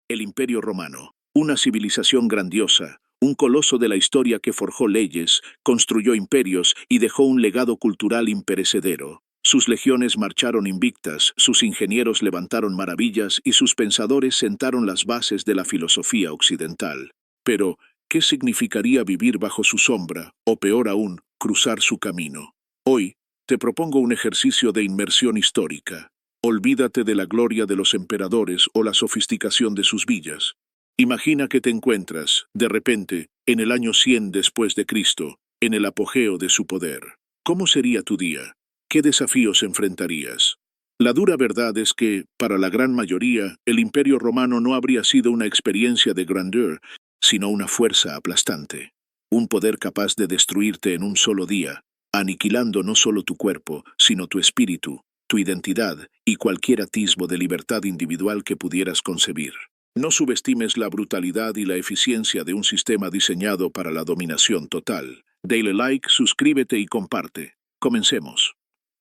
El Imperio Romano, una civilización grandiosa, un coloso de la historia que forjó leyes, construyó imperios y dejó un legado cultural imperecedero. Sus legiones marcharon invictas, sus ingenieros levantaron maravillas y sus pensadores sentaron las bases de la filosofía occidental. Pero, ¿qué significaría vivir bajo su sombra, o peor aún, cruzar su camino? Hoy, te propongo un ejercicio de inmersión histórica. Olvídate de la gloria de los emperadores o la sofisticación de sus villas. Imagina que te encuentras, de repente, en el año 100 después de Cristo, en el apogeo de su poder. ¿Cómo sería tu día? ¿Qué desafíos enfrentarías? La dura verdad es que, para la gran mayoría, el Imperio Romano no habría sido una experiencia de grandeur, sino una fuerza aplastante. Un poder capaz de destruirte en un solo día, aniquilando no solo tu cuerpo, sino tu espíritu, tu identidad y cualquier atisbo de libertad individual que pudieras concebir. No subestimes la brutalidad y la eficiencia de un sistema diseñado para la dominación total. Dale like, suscríbete y comparte. Comencemos.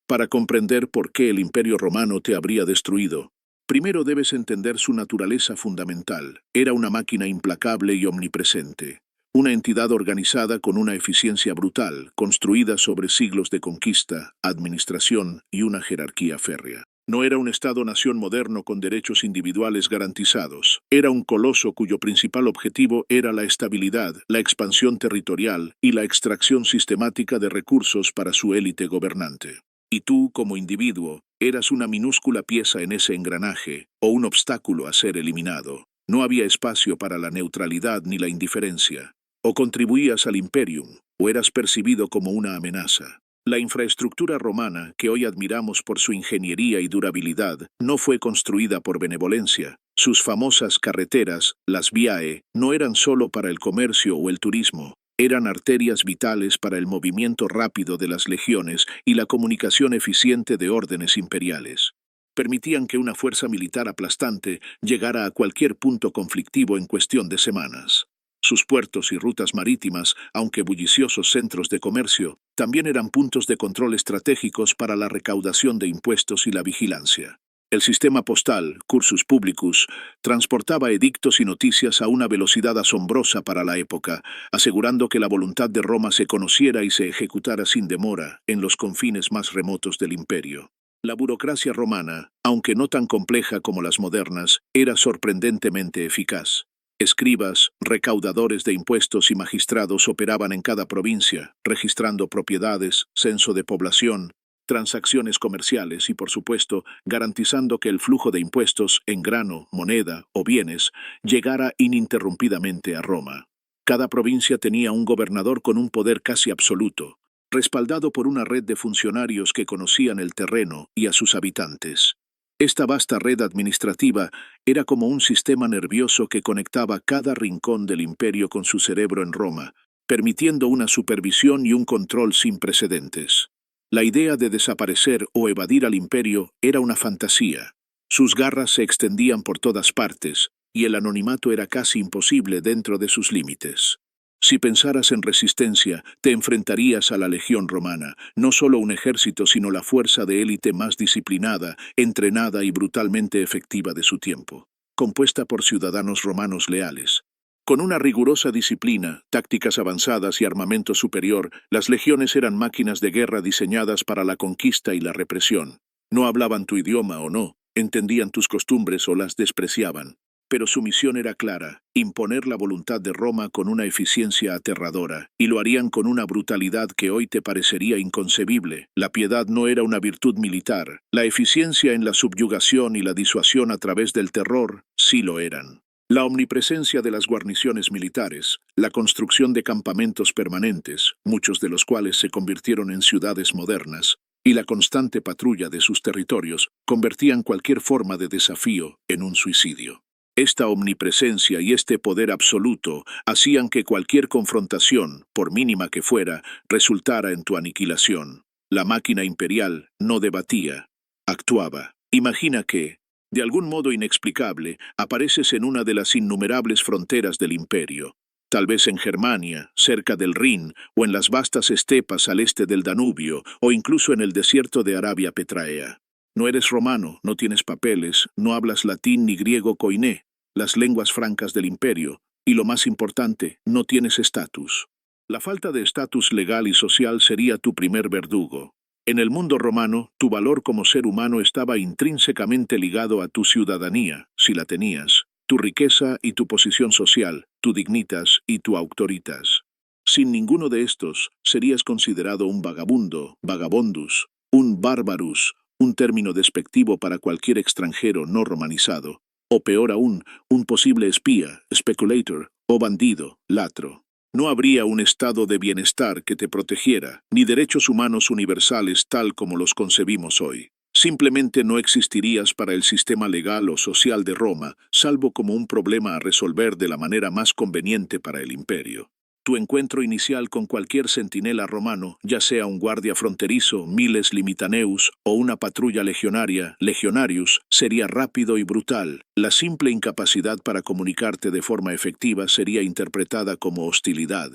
Para comprender por qué el Imperio Romano te habría destruido, primero debes entender su naturaleza fundamental. Era una máquina implacable y omnipresente. Una entidad organizada con una eficiencia brutal, construida sobre siglos de conquista, administración y una jerarquía férrea. No era un Estado-nación moderno con derechos individuales garantizados. Era un coloso cuyo principal objetivo era la estabilidad, la expansión territorial y la extracción sistemática de recursos para su élite gobernante. Y tú, como individuo, eras una minúscula pieza en ese engranaje, o un obstáculo a ser eliminado. No había espacio para la neutralidad ni la indiferencia. O contribuías al imperium, o eras percibido como una amenaza. La infraestructura romana, que hoy admiramos por su ingeniería y durabilidad, no fue construida por benevolencia. Sus famosas carreteras, las viae, no eran solo para el comercio o el turismo. Eran arterias vitales para el movimiento rápido de las legiones y la comunicación eficiente de órdenes imperiales. Permitían que una fuerza militar aplastante llegara a cualquier punto conflictivo en cuestión de semanas. Sus puertos y rutas marítimas, aunque bulliciosos centros de comercio, también eran puntos de control estratégicos para la recaudación de impuestos y la vigilancia. El sistema postal, Cursus Publicus, transportaba edictos y noticias a una velocidad asombrosa para la época, asegurando que la voluntad de Roma se conociera y se ejecutara sin demora en los confines más remotos del imperio. La burocracia romana, aunque no tan compleja como las modernas, era sorprendentemente eficaz. Escribas, recaudadores de impuestos y magistrados operaban en cada provincia, registrando propiedades, censo de población, transacciones comerciales y, por supuesto, garantizando que el flujo de impuestos en grano, moneda o bienes llegara ininterrumpidamente a Roma. Cada provincia tenía un gobernador con un poder casi absoluto, respaldado por una red de funcionarios que conocían el terreno y a sus habitantes. Esta vasta red administrativa era como un sistema nervioso que conectaba cada rincón del imperio con su cerebro en Roma, permitiendo una supervisión y un control sin precedentes. La idea de desaparecer o evadir al imperio era una fantasía. Sus garras se extendían por todas partes, y el anonimato era casi imposible dentro de sus límites. Si pensaras en resistencia, te enfrentarías a la legión romana, no solo un ejército, sino la fuerza de élite más disciplinada, entrenada y brutalmente efectiva de su tiempo, compuesta por ciudadanos romanos leales. Con una rigurosa disciplina, tácticas avanzadas y armamento superior, las legiones eran máquinas de guerra diseñadas para la conquista y la represión. No hablaban tu idioma o no, entendían tus costumbres o las despreciaban. Pero su misión era clara: imponer la voluntad de Roma con una eficiencia aterradora, y lo harían con una brutalidad que hoy te parecería inconcebible. La piedad no era una virtud militar. La eficiencia en la subyugación y la disuasión a través del terror sí lo eran. La omnipresencia de las guarniciones militares, la construcción de campamentos permanentes, muchos de los cuales se convirtieron en ciudades modernas, y la constante patrulla de sus territorios convertían cualquier forma de desafío en un suicidio. Esta omnipresencia y este poder absoluto hacían que cualquier confrontación, por mínima que fuera, resultara en tu aniquilación. La máquina imperial no debatía, actuaba. Imagina que, de algún modo inexplicable, apareces en una de las innumerables fronteras del imperio, tal vez en Germania, cerca del Rin, o en las vastas estepas al este del Danubio, o incluso en el desierto de Arabia Petraea. No eres romano, no tienes papeles, no hablas latín ni griego koiné. las lenguas francas del imperio, y lo más importante, no tienes estatus. La falta de estatus legal y social sería tu primer verdugo. En el mundo romano, tu valor como ser humano estaba intrínsecamente ligado a tu ciudadanía, si la tenías, tu riqueza y tu posición social, tu dignitas y tu auctoritas. Sin ninguno de estos, serías considerado un vagabundo, vagabondus, un barbarus, un término despectivo para cualquier extranjero no romanizado, o peor aún, un posible espía, speculator, o bandido, latro. No habría un estado de bienestar que te protegiera, ni derechos humanos universales tal como los concebimos hoy. Simplemente no existirías para el sistema legal o social de Roma, salvo como un problema a resolver de la manera más conveniente para el imperio. Tu encuentro inicial con cualquier centinela romano, ya sea un guardia fronterizo, miles limitaneus, o una patrulla legionaria, legionarius, sería rápido y brutal. La simple incapacidad para comunicarte de forma efectiva sería interpretada como hostilidad,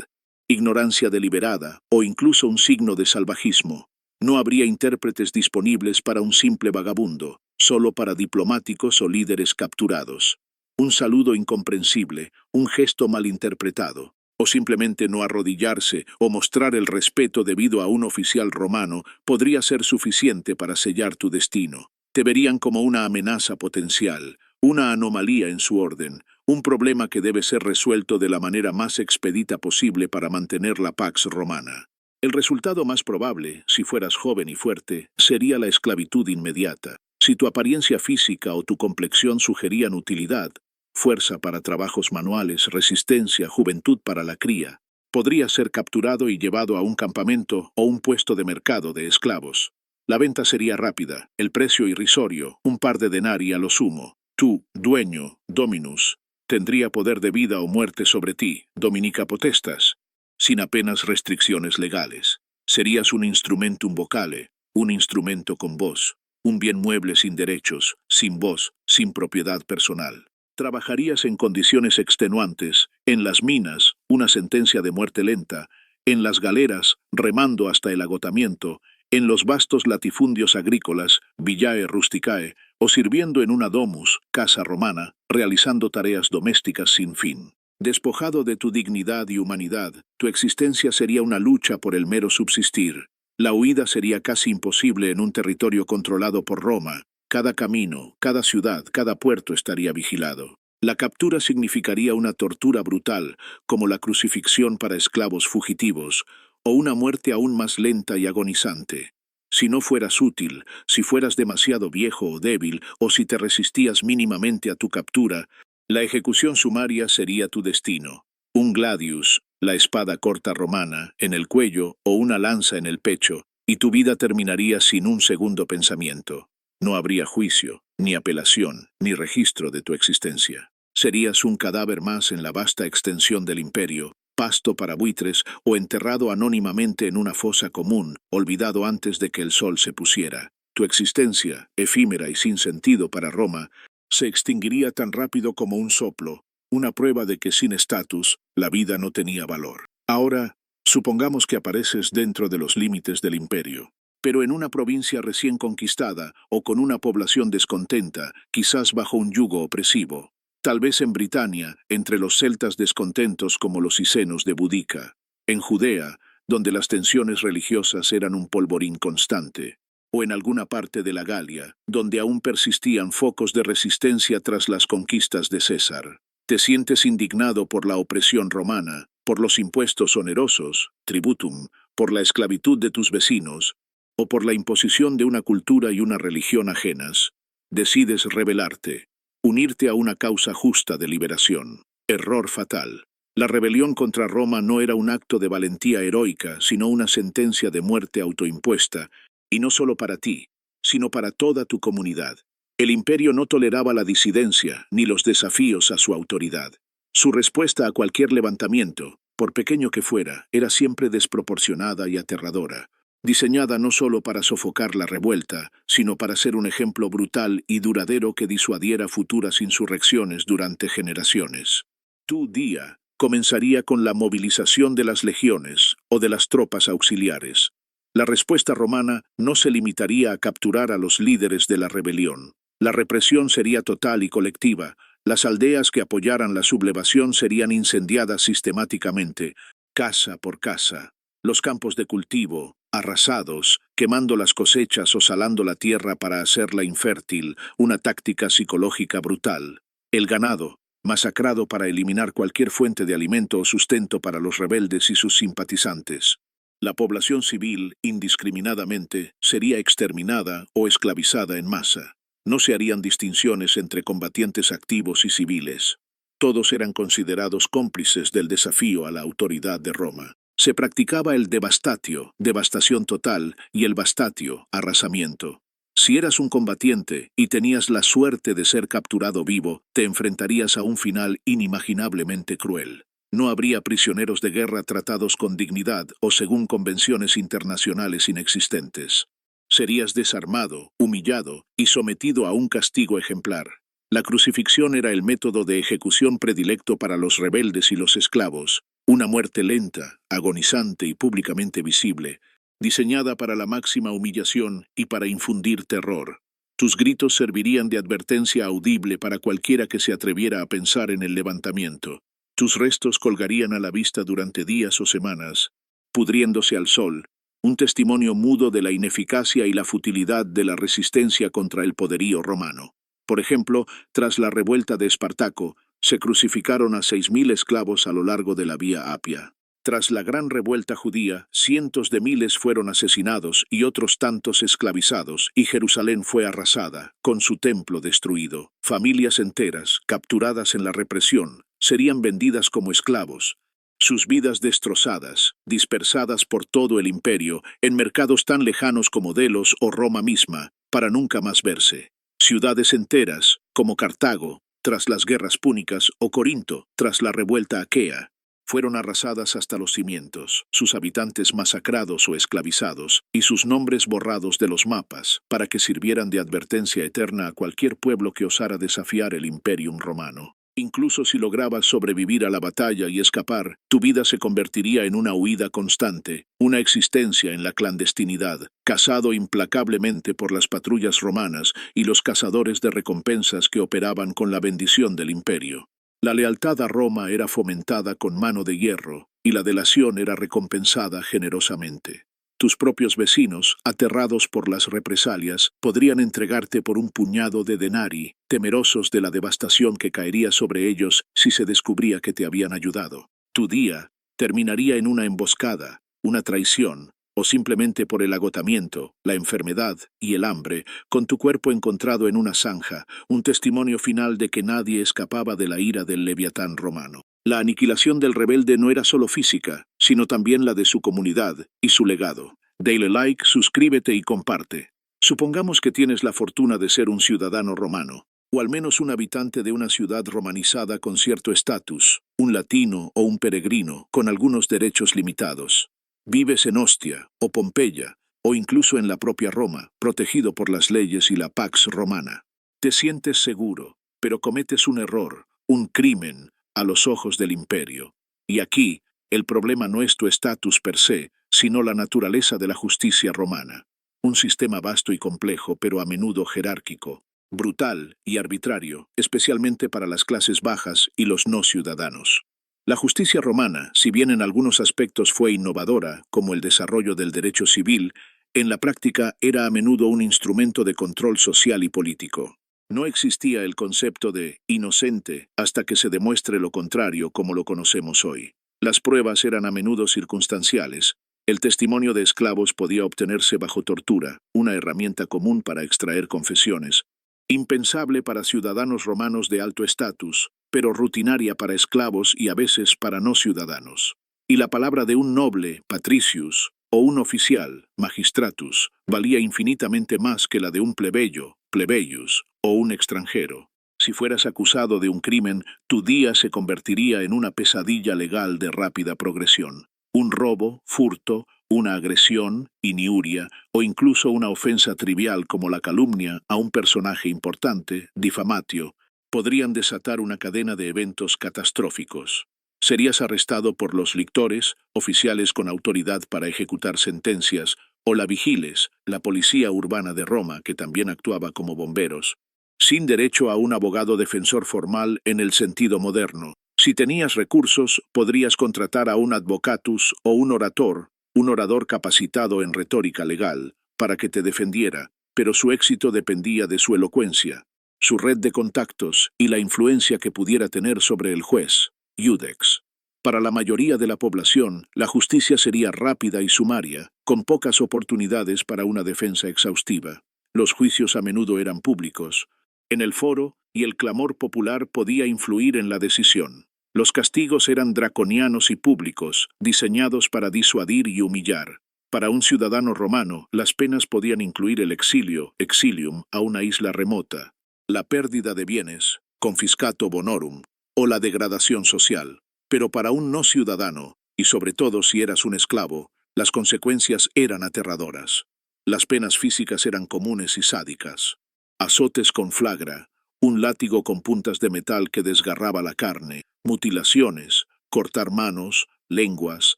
ignorancia deliberada, o incluso un signo de salvajismo. No habría intérpretes disponibles para un simple vagabundo, solo para diplomáticos o líderes capturados. Un saludo incomprensible, un gesto malinterpretado, o simplemente no arrodillarse o mostrar el respeto debido a un oficial romano podría ser suficiente para sellar tu destino. Te verían como una amenaza potencial, una anomalía en su orden, un problema que debe ser resuelto de la manera más expedita posible para mantener la pax romana. El resultado más probable, si fueras joven y fuerte, sería la esclavitud inmediata. Si tu apariencia física o tu complexión sugerían utilidad, fuerza para trabajos manuales, resistencia, juventud para la cría, podría ser capturado y llevado a un campamento o un puesto de mercado de esclavos. La venta sería rápida, el precio irrisorio, un par de denari a lo sumo. Tú, dueño, dominus, tendría poder de vida o muerte sobre ti, dominica potestas, sin apenas restricciones legales. Serías un instrumentum vocale, un instrumento con voz, un bien mueble sin derechos, sin voz, sin propiedad personal. Trabajarías en condiciones extenuantes, en las minas, una sentencia de muerte lenta, en las galeras, remando hasta el agotamiento, en los vastos latifundios agrícolas, villae rusticae, o sirviendo en una domus, casa romana, realizando tareas domésticas sin fin. Despojado de tu dignidad y humanidad, tu existencia sería una lucha por el mero subsistir. La huida sería casi imposible en un territorio controlado por Roma. Cada camino, cada ciudad, cada puerto estaría vigilado. La captura significaría una tortura brutal, como la crucifixión para esclavos fugitivos, o una muerte aún más lenta y agonizante. Si no fueras útil, si fueras demasiado viejo o débil, o si te resistías mínimamente a tu captura, la ejecución sumaria sería tu destino. Un gladius, la espada corta romana, en el cuello o una lanza en el pecho, y tu vida terminaría sin un segundo pensamiento. No habría juicio, ni apelación, ni registro de tu existencia. Serías un cadáver más en la vasta extensión del imperio, pasto para buitres o enterrado anónimamente en una fosa común, olvidado antes de que el sol se pusiera. Tu existencia, efímera y sin sentido para Roma, se extinguiría tan rápido como un soplo, una prueba de que sin estatus, la vida no tenía valor. Ahora, supongamos que apareces dentro de los límites del imperio, pero en una provincia recién conquistada o con una población descontenta, quizás bajo un yugo opresivo. Tal vez en Britania, entre los celtas descontentos como los icenos de Boudica. En Judea, donde las tensiones religiosas eran un polvorín constante. O en alguna parte de la Galia, donde aún persistían focos de resistencia tras las conquistas de César. Te sientes indignado por la opresión romana, por los impuestos onerosos, tributum, por la esclavitud de tus vecinos, o por la imposición de una cultura y una religión ajenas. Decides rebelarte, unirte a una causa justa de liberación. Error fatal. La rebelión contra Roma no era un acto de valentía heroica, sino una sentencia de muerte autoimpuesta, y no solo para ti, sino para toda tu comunidad. El imperio no toleraba la disidencia ni los desafíos a su autoridad. Su respuesta a cualquier levantamiento, por pequeño que fuera, era siempre desproporcionada y aterradora, diseñada no solo para sofocar la revuelta, sino para ser un ejemplo brutal y duradero que disuadiera futuras insurrecciones durante generaciones. Tu día comenzaría con la movilización de las legiones o de las tropas auxiliares. La respuesta romana no se limitaría a capturar a los líderes de la rebelión. La represión sería total y colectiva. Las aldeas que apoyaran la sublevación serían incendiadas sistemáticamente, casa por casa. Los campos de cultivo, arrasados, quemando las cosechas o salando la tierra para hacerla infértil, una táctica psicológica brutal. El ganado, masacrado para eliminar cualquier fuente de alimento o sustento para los rebeldes y sus simpatizantes. La población civil, indiscriminadamente, sería exterminada o esclavizada en masa. No se harían distinciones entre combatientes activos y civiles. Todos eran considerados cómplices del desafío a la autoridad de Roma. Se practicaba el devastatio, devastación total, y el vastatio, arrasamiento. Si eras un combatiente y tenías la suerte de ser capturado vivo, te enfrentarías a un final inimaginablemente cruel. No habría prisioneros de guerra tratados con dignidad o según convenciones internacionales inexistentes. Serías desarmado, humillado y sometido a un castigo ejemplar. La crucifixión era el método de ejecución predilecto para los rebeldes y los esclavos, una muerte lenta, agonizante y públicamente visible, diseñada para la máxima humillación y para infundir terror. Tus gritos servirían de advertencia audible para cualquiera que se atreviera a pensar en el levantamiento. Tus restos colgarían a la vista durante días o semanas, pudriéndose al sol, un testimonio mudo de la ineficacia y la futilidad de la resistencia contra el poderío romano. Por ejemplo, tras la revuelta de Espartaco, se crucificaron a 6.000 esclavos a lo largo de la Vía Apia. Tras la gran revuelta judía, cientos de miles fueron asesinados y otros tantos esclavizados, y Jerusalén fue arrasada, con su templo destruido. Familias enteras, capturadas en la represión, serían vendidas como esclavos. Sus vidas destrozadas, dispersadas por todo el imperio, en mercados tan lejanos como Delos o Roma misma, para nunca más verse. Ciudades enteras, como Cartago, tras las guerras púnicas, o Corinto, tras la revuelta aquea, fueron arrasadas hasta los cimientos, sus habitantes masacrados o esclavizados, y sus nombres borrados de los mapas, para que sirvieran de advertencia eterna a cualquier pueblo que osara desafiar el Imperium romano. Incluso si lograbas sobrevivir a la batalla y escapar, tu vida se convertiría en una huida constante, una existencia en la clandestinidad, cazado implacablemente por las patrullas romanas y los cazadores de recompensas que operaban con la bendición del imperio. La lealtad a Roma era fomentada con mano de hierro, y la delación era recompensada generosamente. Tus propios vecinos, aterrados por las represalias, podrían entregarte por un puñado de denari, temerosos de la devastación que caería sobre ellos si se descubría que te habían ayudado. Tu día terminaría en una emboscada, una traición, o simplemente por el agotamiento, la enfermedad y el hambre, con tu cuerpo encontrado en una zanja, un testimonio final de que nadie escapaba de la ira del leviatán romano. La aniquilación del rebelde no era solo física, sino también la de su comunidad y su legado. Dale like, suscríbete y comparte. Supongamos que tienes la fortuna de ser un ciudadano romano, o al menos un habitante de una ciudad romanizada con cierto estatus, un latino o un peregrino, con algunos derechos limitados. Vives en Ostia, o Pompeya, o incluso en la propia Roma, protegido por las leyes y la Pax Romana. Te sientes seguro, pero cometes un error, un crimen, a los ojos del imperio. Y aquí, el problema no es tu estatus per se, sino la naturaleza de la justicia romana. Un sistema vasto y complejo, pero a menudo jerárquico, brutal y arbitrario, especialmente para las clases bajas y los no ciudadanos. La justicia romana, si bien en algunos aspectos fue innovadora, como el desarrollo del derecho civil, en la práctica era a menudo un instrumento de control social y político. No existía el concepto de inocente hasta que se demuestre lo contrario como lo conocemos hoy. Las pruebas eran a menudo circunstanciales. El testimonio de esclavos podía obtenerse bajo tortura, una herramienta común para extraer confesiones, impensable para ciudadanos romanos de alto estatus, pero rutinaria para esclavos y a veces para no ciudadanos. Y la palabra de un noble, patricius, o un oficial, magistratus, valía infinitamente más que la de un plebeyo, plebeius, o un extranjero. Si fueras acusado de un crimen, tu día se convertiría en una pesadilla legal de rápida progresión. Un robo, furto, una agresión, injuria, o incluso una ofensa trivial como la calumnia a un personaje importante, difamatio, podrían desatar una cadena de eventos catastróficos. Serías arrestado por los lictores, oficiales con autoridad para ejecutar sentencias, o la vigiles, la policía urbana de Roma, que también actuaba como bomberos. sin derecho a un abogado defensor formal en el sentido moderno. Si tenías recursos, podrías contratar a un advocatus o un orador capacitado en retórica legal, para que te defendiera, pero su éxito dependía de su elocuencia, su red de contactos y la influencia que pudiera tener sobre el juez, iudex. Para la mayoría de la población, la justicia sería rápida y sumaria, con pocas oportunidades para una defensa exhaustiva. Los juicios a menudo eran públicos. En el foro, y el clamor popular podía influir en la decisión. Los castigos eran draconianos y públicos, diseñados para disuadir y humillar. Para un ciudadano romano, las penas podían incluir el exilio, exilium, a una isla remota, la pérdida de bienes, confiscato bonorum, o la degradación social. Pero para un no ciudadano, y sobre todo si eras un esclavo, las consecuencias eran aterradoras. Las penas físicas eran comunes y sádicas. Azotes con flagra, un látigo con puntas de metal que desgarraba la carne, mutilaciones, cortar manos, lenguas,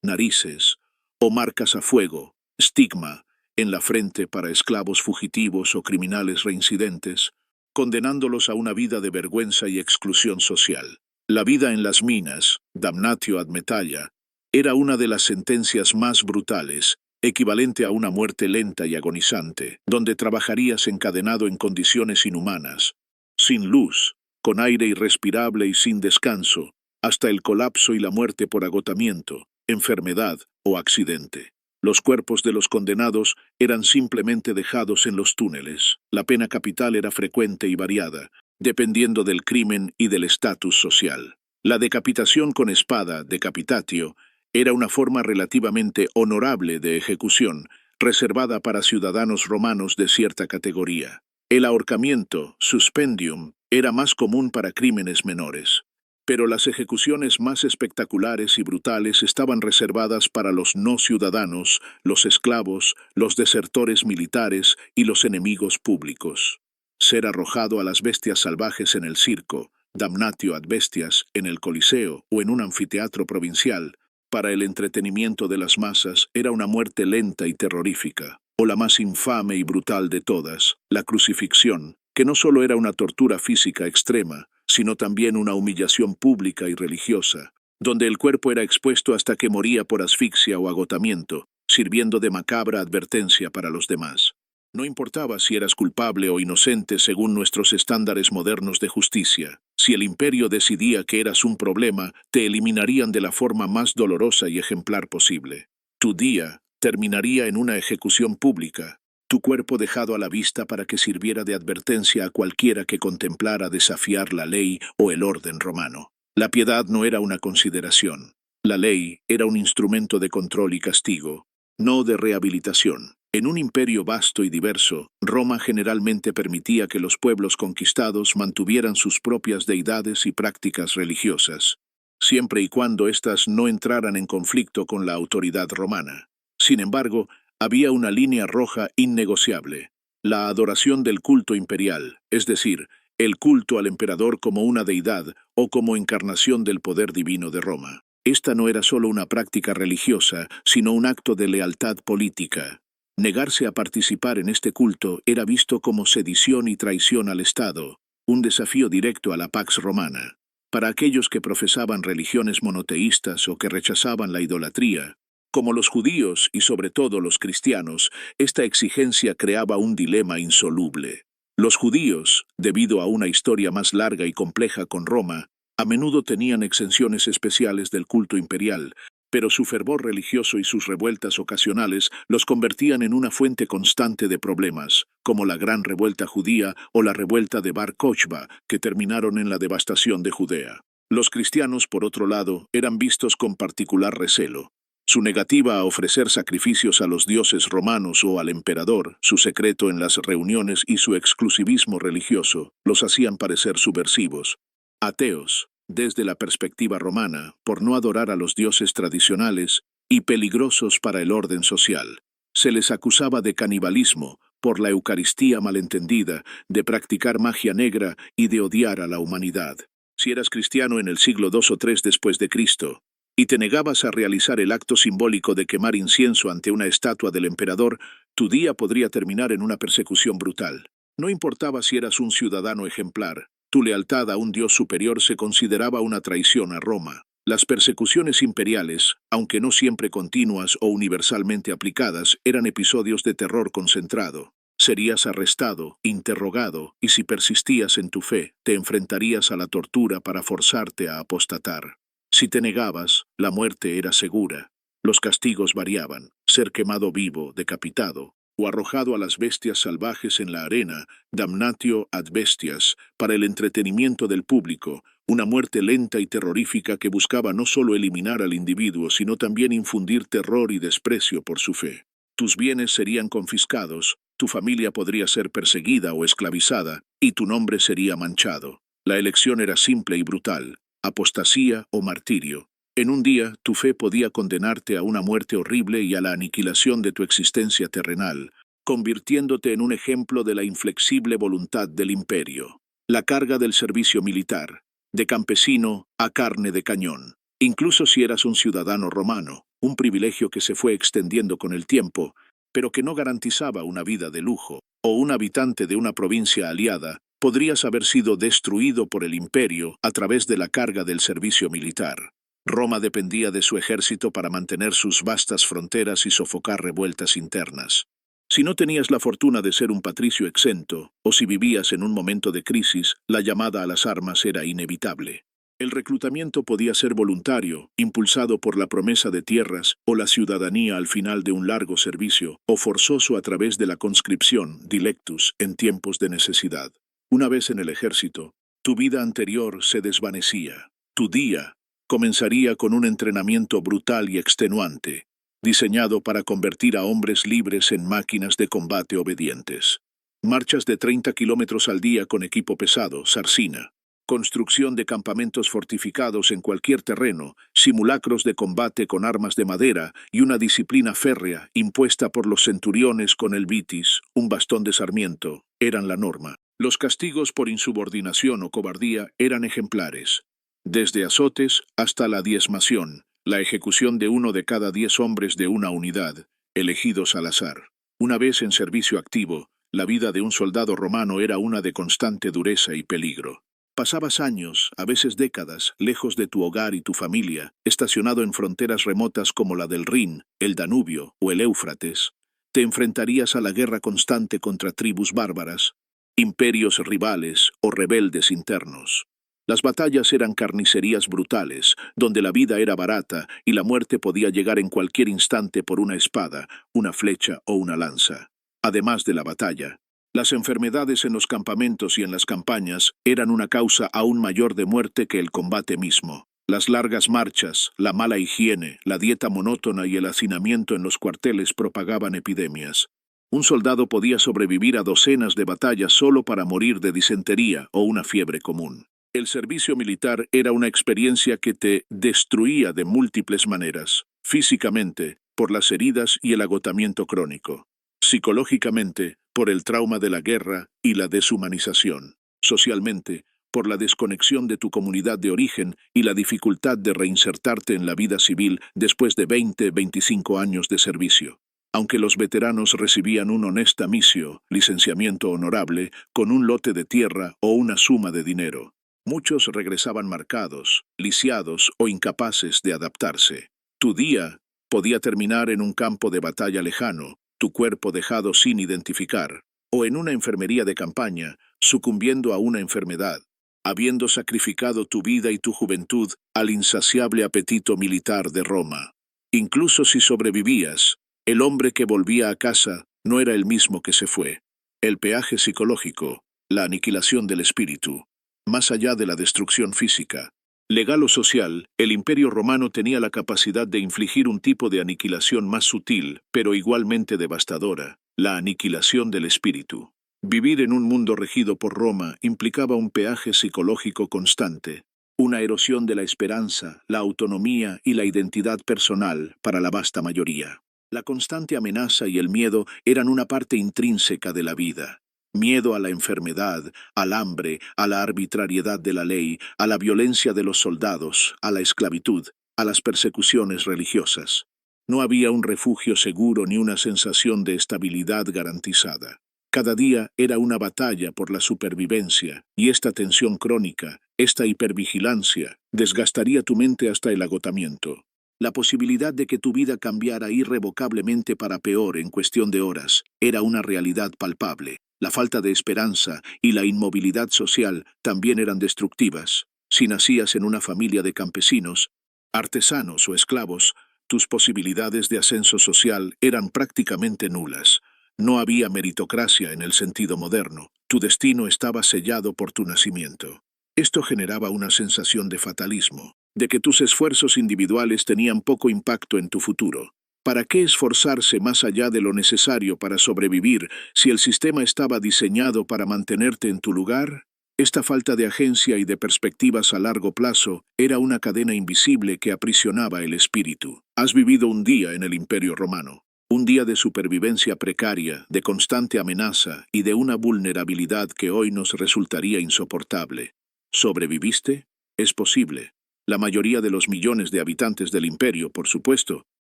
narices, o marcas a fuego, estigma, en la frente para esclavos fugitivos o criminales reincidentes, condenándolos a una vida de vergüenza y exclusión social. La vida en las minas, damnatio ad metalla, era una de las sentencias más brutales, equivalente a una muerte lenta y agonizante, donde trabajarías encadenado en condiciones inhumanas, sin luz, con aire irrespirable y sin descanso, hasta el colapso y la muerte por agotamiento, enfermedad o accidente. Los cuerpos de los condenados eran simplemente dejados en los túneles. La pena capital era frecuente y variada, dependiendo del crimen y del estatus social. La decapitación con espada, decapitatio, era una forma relativamente honorable de ejecución, reservada para ciudadanos romanos de cierta categoría. El ahorcamiento, suspendium, era más común para crímenes menores. Pero las ejecuciones más espectaculares y brutales estaban reservadas para los no ciudadanos, los esclavos, los desertores militares y los enemigos públicos. Ser arrojado a las bestias salvajes en el circo, damnatio ad bestias, en el Coliseo o en un anfiteatro provincial, para el entretenimiento de las masas, era una muerte lenta y terrorífica. O la más infame y brutal de todas, la crucifixión, que no solo era una tortura física extrema, sino también una humillación pública y religiosa, donde el cuerpo era expuesto hasta que moría por asfixia o agotamiento, sirviendo de macabra advertencia para los demás. No importaba si eras culpable o inocente según nuestros estándares modernos de justicia. Si el imperio decidía que eras un problema, te eliminarían de la forma más dolorosa y ejemplar posible. Tu día terminaría en una ejecución pública, tu cuerpo dejado a la vista para que sirviera de advertencia a cualquiera que contemplara desafiar la ley o el orden romano. La piedad no era una consideración. La ley era un instrumento de control y castigo, no de rehabilitación. En un imperio vasto y diverso, Roma generalmente permitía que los pueblos conquistados mantuvieran sus propias deidades y prácticas religiosas, siempre y cuando éstas no entraran en conflicto con la autoridad romana. Sin embargo, había una línea roja innegociable: la adoración del culto imperial, es decir, el culto al emperador como una deidad o como encarnación del poder divino de Roma. Esta no era solo una práctica religiosa, sino un acto de lealtad política. Negarse a participar en este culto era visto como sedición y traición al Estado, un desafío directo a la Pax Romana. Para aquellos que profesaban religiones monoteístas o que rechazaban la idolatría, como los judíos y sobre todo los cristianos, esta exigencia creaba un dilema insoluble. Los judíos, debido a una historia más larga y compleja con Roma, a menudo tenían exenciones especiales del culto imperial, pero su fervor religioso y sus revueltas ocasionales los convertían en una fuente constante de problemas, como la Gran Revuelta Judía o la Revuelta de Bar Kochba, que terminaron en la devastación de Judea. Los cristianos, por otro lado, eran vistos con particular recelo. Su negativa a ofrecer sacrificios a los dioses romanos o al emperador, su secreto en las reuniones y su exclusivismo religioso los hacían parecer subversivos. Ateos, desde la perspectiva romana, por no adorar a los dioses tradicionales, y peligrosos para el orden social. Se les acusaba de canibalismo, por la Eucaristía malentendida, de practicar magia negra y de odiar a la humanidad. Si eras cristiano en el siglo II o III después de Cristo, y te negabas a realizar el acto simbólico de quemar incienso ante una estatua del emperador, tu día podría terminar en una persecución brutal. No importaba si eras un ciudadano ejemplar, tu lealtad a un dios superior se consideraba una traición a Roma. Las persecuciones imperiales, aunque no siempre continuas o universalmente aplicadas, eran episodios de terror concentrado. Serías arrestado, interrogado, y si persistías en tu fe, te enfrentarías a la tortura para forzarte a apostatar. Si te negabas, la muerte era segura. Los castigos variaban: ser quemado vivo, decapitado, o arrojado a las bestias salvajes en la arena, damnatio ad bestias, para el entretenimiento del público, una muerte lenta y terrorífica que buscaba no solo eliminar al individuo, sino también infundir terror y desprecio por su fe. Tus bienes serían confiscados, tu familia podría ser perseguida o esclavizada, y tu nombre sería manchado. La elección era simple y brutal: apostasía o martirio. En un día, tu fe podía condenarte a una muerte horrible y a la aniquilación de tu existencia terrenal, convirtiéndote en un ejemplo de la inflexible voluntad del imperio. La carga del servicio militar, de campesino a carne de cañón. Incluso si eras un ciudadano romano, un privilegio que se fue extendiendo con el tiempo, pero que no garantizaba una vida de lujo, o un habitante de una provincia aliada, podrías haber sido destruido por el imperio a través de la carga del servicio militar. Roma dependía de su ejército para mantener sus vastas fronteras y sofocar revueltas internas. Si no tenías la fortuna de ser un patricio exento, o si vivías en un momento de crisis, la llamada a las armas era inevitable. El reclutamiento podía ser voluntario, impulsado por la promesa de tierras o la ciudadanía al final de un largo servicio, o forzoso a través de la conscripción, dilectus, en tiempos de necesidad. Una vez en el ejército, tu vida anterior se desvanecía. Tu día comenzaría con un entrenamiento brutal y extenuante, diseñado para convertir a hombres libres en máquinas de combate obedientes. Marchas de 30 kilómetros al día con equipo pesado, sarcina. Construcción de campamentos fortificados en cualquier terreno, simulacros de combate con armas de madera y una disciplina férrea impuesta por los centuriones con el vitis, un bastón de sarmiento, eran la norma. Los castigos por insubordinación o cobardía eran ejemplares. Desde azotes hasta la diezmación, la ejecución de 1 de cada 10 hombres de una unidad, elegidos al azar. Una vez en servicio activo, la vida de un soldado romano era una de constante dureza y peligro. Pasabas años, a veces décadas, lejos de tu hogar y tu familia, estacionado en fronteras remotas como la del Rin, el Danubio o el Éufrates. Te enfrentarías a la guerra constante contra tribus bárbaras, imperios rivales o rebeldes internos. Las batallas eran carnicerías brutales, donde la vida era barata y la muerte podía llegar en cualquier instante por una espada, una flecha o una lanza. Además de la batalla, las enfermedades en los campamentos y en las campañas eran una causa aún mayor de muerte que el combate mismo. Las largas marchas, la mala higiene, la dieta monótona y el hacinamiento en los cuarteles propagaban epidemias. Un soldado podía sobrevivir a docenas de batallas solo para morir de disentería o una fiebre común. El servicio militar era una experiencia que te destruía de múltiples maneras: físicamente, por las heridas y el agotamiento crónico; psicológicamente, por el trauma de la guerra y la deshumanización; socialmente, por la desconexión de tu comunidad de origen y la dificultad de reinsertarte en la vida civil después de 20-25 años de servicio. Aunque los veteranos recibían un honesta misio, licenciamiento honorable, con un lote de tierra o una suma de dinero, muchos regresaban marcados, lisiados o incapaces de adaptarse. Tu día podía terminar en un campo de batalla lejano, tu cuerpo dejado sin identificar, o en una enfermería de campaña, sucumbiendo a una enfermedad, habiendo sacrificado tu vida y tu juventud al insaciable apetito militar de Roma. Incluso si sobrevivías, el hombre que volvía a casa no era el mismo que se fue. El peaje psicológico, la aniquilación del espíritu, más allá de la destrucción física. Legal o social, el Imperio Romano tenía la capacidad de infligir un tipo de aniquilación más sutil, pero igualmente devastadora: la aniquilación del espíritu. Vivir en un mundo regido por Roma implicaba un peaje psicológico constante, una erosión de la esperanza, la autonomía y la identidad personal para la vasta mayoría. La constante amenaza y el miedo eran una parte intrínseca de la vida. Miedo a la enfermedad, al hambre, a la arbitrariedad de la ley, a la violencia de los soldados, a la esclavitud, a las persecuciones religiosas. No había un refugio seguro ni una sensación de estabilidad garantizada. Cada día era una batalla por la supervivencia, y esta tensión crónica, esta hipervigilancia, desgastaría tu mente hasta el agotamiento. La posibilidad de que tu vida cambiara irrevocablemente para peor en cuestión de horas era una realidad palpable. La falta de esperanza y la inmovilidad social también eran destructivas. Si nacías en una familia de campesinos, artesanos o esclavos, tus posibilidades de ascenso social eran prácticamente nulas. No había meritocracia en el sentido moderno. Tu destino estaba sellado por tu nacimiento. Esto generaba una sensación de fatalismo, de que tus esfuerzos individuales tenían poco impacto en tu futuro. ¿Para qué esforzarse más allá de lo necesario para sobrevivir si el sistema estaba diseñado para mantenerte en tu lugar? Esta falta de agencia y de perspectivas a largo plazo era una cadena invisible que aprisionaba el espíritu. Has vivido un día en el Imperio Romano. Un día de supervivencia precaria, de constante amenaza y de una vulnerabilidad que hoy nos resultaría insoportable. ¿Sobreviviste? Es posible. La mayoría de los millones de habitantes del imperio, por supuesto,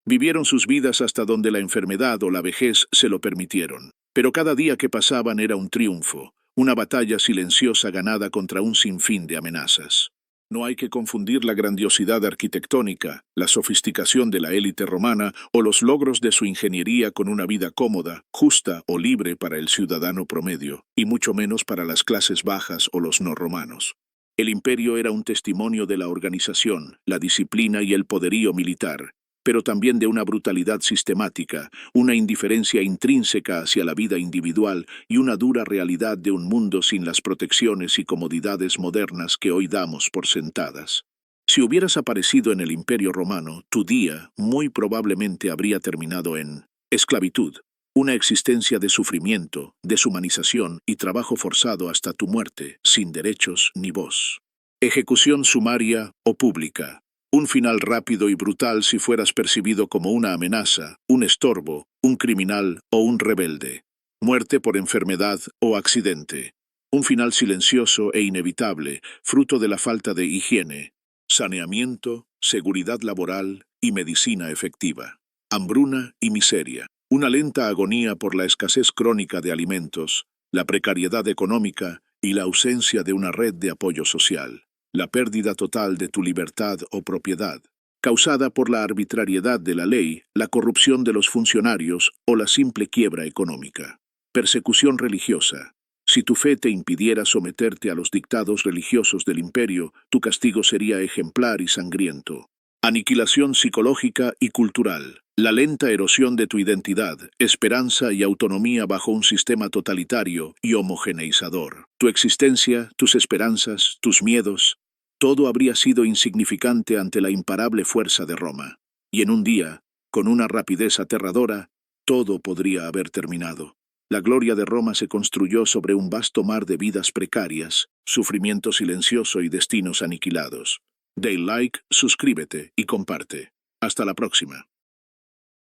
vivieron sus vidas hasta donde la enfermedad o la vejez se lo permitieron. Pero cada día que pasaban era un triunfo, una batalla silenciosa ganada contra un sinfín de amenazas. No hay que confundir la grandiosidad arquitectónica, la sofisticación de la élite romana o los logros de su ingeniería con una vida cómoda, justa o libre para el ciudadano promedio, y mucho menos para las clases bajas o los no romanos. El imperio era un testimonio de la organización, la disciplina y el poderío militar, pero también de una brutalidad sistemática, una indiferencia intrínseca hacia la vida individual y una dura realidad de un mundo sin las protecciones y comodidades modernas que hoy damos por sentadas. Si hubieras aparecido en el Imperio Romano, tu día muy probablemente habría terminado en esclavitud, una existencia de sufrimiento, deshumanización y trabajo forzado hasta tu muerte, sin derechos ni voz. Ejecución sumaria o pública. Un final rápido y brutal si fueras percibido como una amenaza, un estorbo, un criminal o un rebelde. Muerte por enfermedad o accidente. Un final silencioso e inevitable, fruto de la falta de higiene, saneamiento, seguridad laboral y medicina efectiva. Hambruna y miseria. Una lenta agonía por la escasez crónica de alimentos, la precariedad económica y la ausencia de una red de apoyo social. La pérdida total de tu libertad o propiedad, causada por la arbitrariedad de la ley, la corrupción de los funcionarios o la simple quiebra económica. Persecución religiosa. Si tu fe te impidiera someterte a los dictados religiosos del imperio, tu castigo sería ejemplar y sangriento. Aniquilación psicológica y cultural. La lenta erosión de tu identidad, esperanza y autonomía bajo un sistema totalitario y homogeneizador. Tu existencia, tus esperanzas, tus miedos, todo habría sido insignificante ante la imparable fuerza de Roma. Y en un día, con una rapidez aterradora, todo podría haber terminado. La gloria de Roma se construyó sobre un vasto mar de vidas precarias, sufrimiento silencioso y destinos aniquilados. Dale like, suscríbete y comparte. Hasta la próxima.